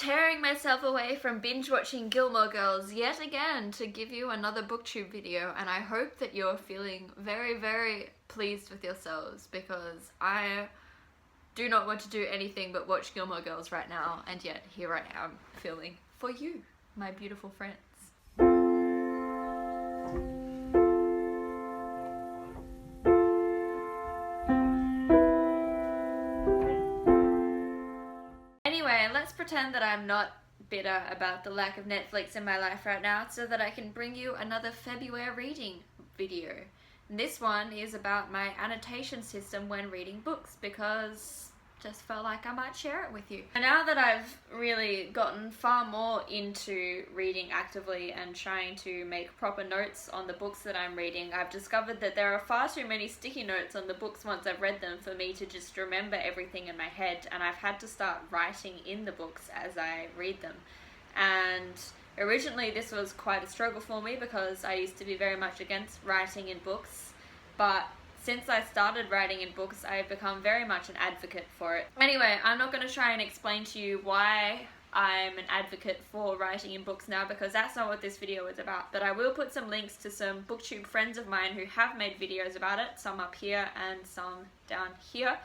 tearing myself away from binge watching Gilmore Girls yet again to give you another booktube video, and I hope that you're feeling very, very pleased with yourselves, because I do not want to do anything but watch Gilmore Girls right now, and yet here I am filming for you, my beautiful friends. Anyway, let's pretend that I'm not bitter about the lack of Netflix in my life right now, so that I can bring you another February reading video. And this one is about my annotation system when reading books, because just felt like I might share it with you. And now that I've really gotten far more into reading actively and trying to make proper notes on the books that I'm reading, I've discovered that there are far too many sticky notes on the books once I've read them for me to just remember everything in my head, and I've had to start writing in the books as I read them. And originally this was quite a struggle for me, because I used to be very much against writing in books, but since I started writing in books, I've become very much an advocate for it. Anyway, I'm not going to try and explain to you why I'm an advocate for writing in books now, because that's not what this video is about. But I will put some links to some booktube friends of mine who have made videos about it, some up here and some down here.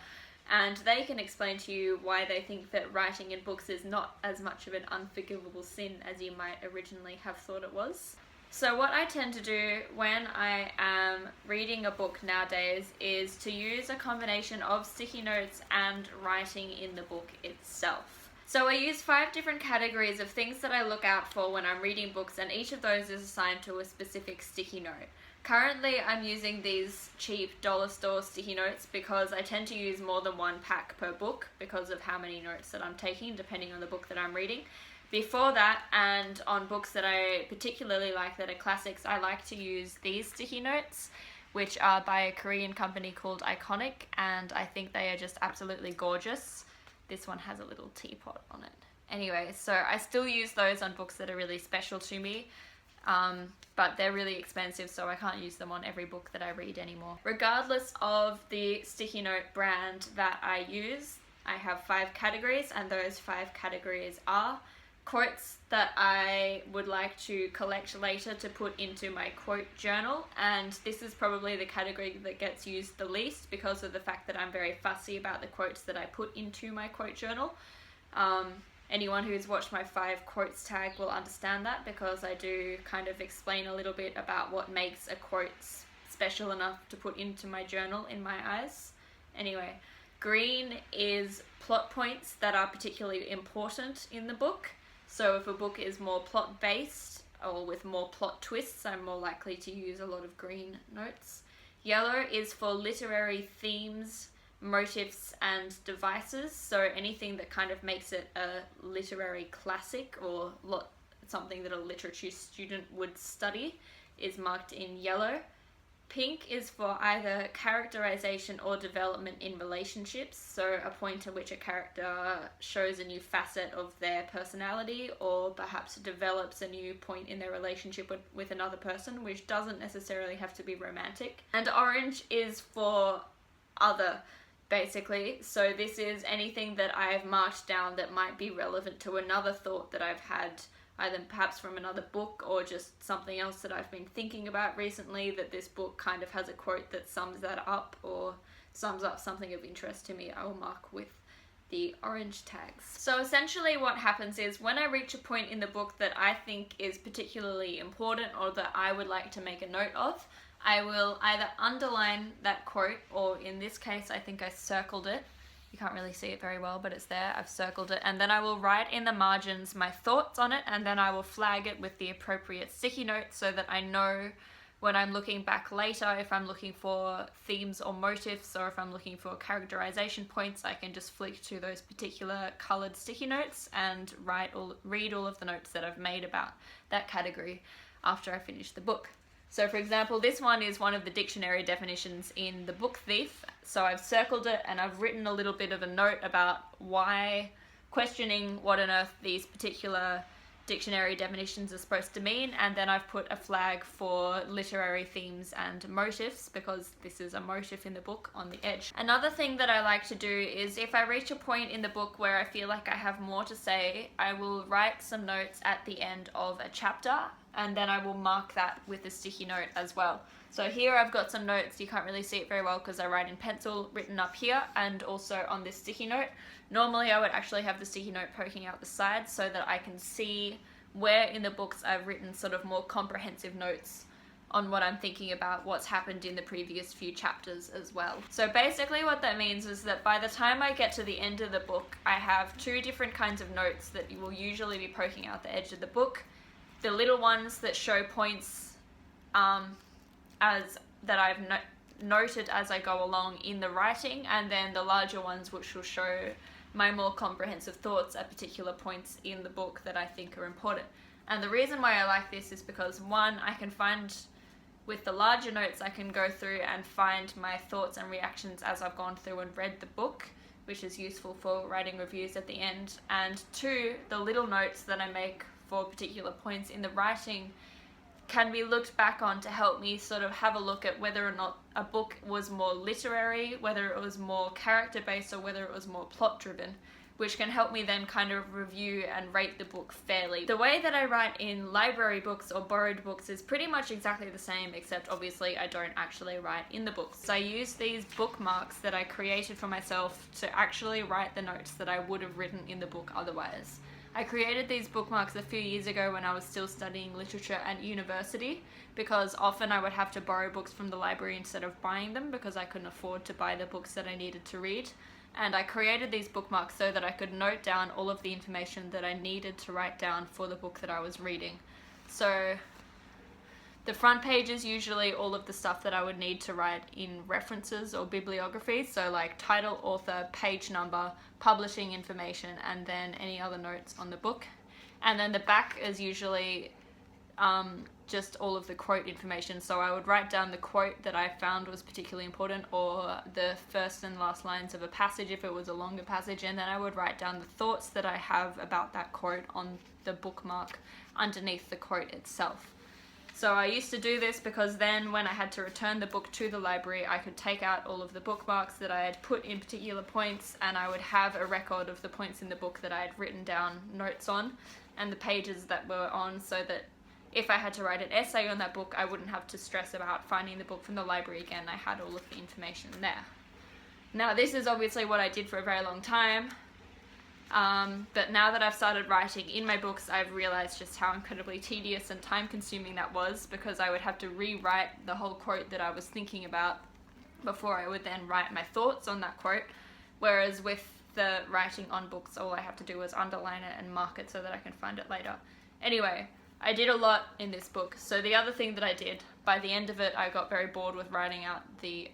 And they can explain to you why they think that writing in books is not as much of an unforgivable sin as you might originally have thought it was. So what I tend to do when I am reading a book nowadays is to use a combination of sticky notes and writing in the book itself. So I use 5 different categories of things that I look out for when I'm reading books, and each of those is assigned to a specific sticky note. Currently I'm using these cheap dollar store sticky notes because I tend to use more than one pack per book because of how many notes that I'm taking depending on the book that I'm reading. Before that, and on books that I particularly like that are classics, I like to use these sticky notes, which are by a Korean company called Iconic, and I think they are just absolutely gorgeous. This one has a little teapot on it. Anyway, so I still use those on books that are really special to me, but they're really expensive, so I can't use them on every book that I read anymore. Regardless of the sticky note brand that I use, I have 5 categories, and those 5 categories are quotes that I would like to collect later to put into my quote journal, and this is probably the category that gets used the least because of the fact that I'm very fussy about the quotes that I put into my quote journal. Anyone who's watched my 5 quotes tag will understand that, because I do kind of explain a little bit about what makes a quote special enough to put into my journal in my eyes. Anyway, green is plot points that are particularly important in the book. So if a book is more plot based or with more plot twists, I'm more likely to use a lot of green notes. Yellow is for literary themes, motifs and devices, so anything that kind of makes it a literary classic or something that a literature student would study is marked in yellow. Pink is for either characterization or development in relationships, so a point at which a character shows a new facet of their personality or perhaps develops a new point in their relationship with another person, which doesn't necessarily have to be romantic. And orange is for other, basically, so this is anything that I've marked down that might be relevant to another thought that I've had, either perhaps from another book or just something else that I've been thinking about recently, that this book kind of has a quote that sums that up or sums up something of interest to me. I will mark with the orange tags. So essentially what happens is when I reach a point in the book that I think is particularly important or that I would like to make a note of, I will either underline that quote, or in this case I think I circled it. You can't really see it very well, but it's there. I've circled it, and then I will write in the margins my thoughts on it, and then I will flag it with the appropriate sticky note so that I know when I'm looking back later, if I'm looking for themes or motifs, or if I'm looking for characterization points, I can just flick to those particular colored sticky notes and read all of the notes that I've made about that category after I finish the book. So for example, this one is one of the dictionary definitions in The Book Thief. So I've circled it and I've written a little bit of a note about why, questioning what on earth these particular dictionary definitions are supposed to mean, and then I've put a flag for literary themes and motifs, because this is a motif in the book on the edge. Another thing that I like to do is if I reach a point in the book where I feel like I have more to say, I will write some notes at the end of a chapter, and then I will mark that with a sticky note as well. So here I've got some notes. You can't really see it very well because I write in pencil, written up here and also on this sticky note. Normally I would actually have the sticky note poking out the side so that I can see where in the books I've written sort of more comprehensive notes on what I'm thinking about, what's happened in the previous few chapters as well. So basically what that means is that by the time I get to the end of the book, I have two different kinds of notes that will usually be poking out the edge of the book. The little ones that show points as that I've noted as I go along in the writing, and then the larger ones which will show my more comprehensive thoughts at particular points in the book that I think are important. And the reason why I like this is because, one, I can find with the larger notes I can go through and find my thoughts and reactions as I've gone through and read the book, which is useful for writing reviews at the end. And two, the little notes that I make for particular points in the writing can be looked back on to help me sort of have a look at whether or not a book was more literary, whether it was more character-based, or whether it was more plot-driven, which can help me then kind of review and rate the book fairly. The way that I write in library books or borrowed books is pretty much exactly the same, except obviously I don't actually write in the books. So I use these bookmarks that I created for myself to actually write the notes that I would have written in the book otherwise. I created these bookmarks a few years ago when I was still studying literature at university, because often I would have to borrow books from the library instead of buying them because I couldn't afford to buy the books that I needed to read. And I created these bookmarks so that I could note down all of the information that I needed to write down for the book that I was reading. So the front page is usually all of the stuff that I would need to write in references or bibliography, so like title, author, page number, publishing information, and then any other notes on the book. And then the back is usually just all of the quote information, so I would write down the quote that I found was particularly important, or the first and last lines of a passage if it was a longer passage, and then I would write down the thoughts that I have about that quote on the bookmark underneath the quote itself. So I used to do this because then when I had to return the book to the library, I could take out all of the bookmarks that I had put in particular points, and I would have a record of the points in the book that I had written down notes on and the pages that were on, so that if I had to write an essay on that book, I wouldn't have to stress about finding the book from the library again. I had all of the information there. Now this is obviously what I did for a very long time. But now that I've started writing in my books, I've realized just how incredibly tedious and time consuming that was, because I would have to rewrite the whole quote that I was thinking about before I would then write my thoughts on that quote. Whereas with the writing on books, all I have to do is underline it and mark it so that I can find it later. Anyway, I did a lot in this book. So the other thing that I did, by the end of it, I got very bored with writing out the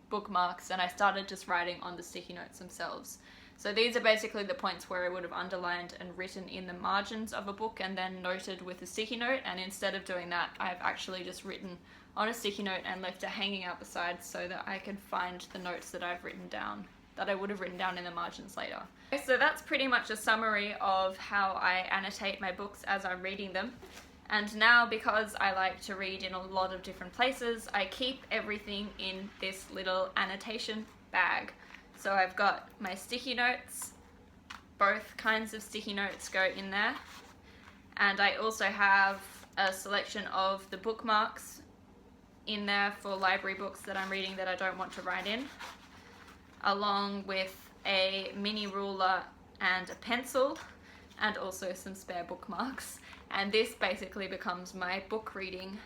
bookmarks, and I started just writing on the sticky notes themselves. So these are basically the points where I would have underlined and written in the margins of a book and then noted with a sticky note, and instead of doing that, I've actually just written on a sticky note and left it hanging out the sides so that I can find the notes that I've written down, that I would have written down in the margins later. So that's pretty much a summary of how I annotate my books as I'm reading them. And now, because I like to read in a lot of different places, I keep everything in this little annotation bag. So I've got my sticky notes, both kinds of sticky notes go in there. And I also have a selection of the bookmarks in there for library books that I'm reading that I don't want to write in, along with a mini ruler and a pencil, and also some spare bookmarks. And this basically becomes my book reading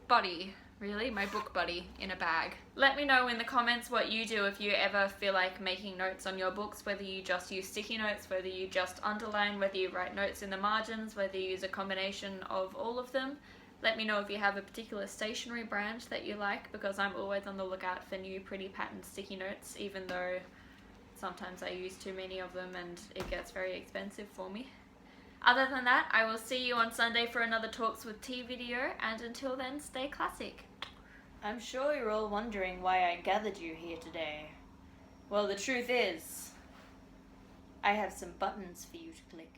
buddy. Really, my book buddy in a bag. Let me know in the comments what you do if you ever feel like making notes on your books, whether you just use sticky notes, whether you just underline, whether you write notes in the margins, whether you use a combination of all of them. Let me know if you have a particular stationery brand that you like, because I'm always on the lookout for new pretty patterned sticky notes, even though sometimes I use too many of them and it gets very expensive for me. Other than that, I will see you on Sunday for another Talks with Tea video, and until then, stay classic. I'm sure you're all wondering why I gathered you here today. Well, the truth is, I have some buttons for you to click.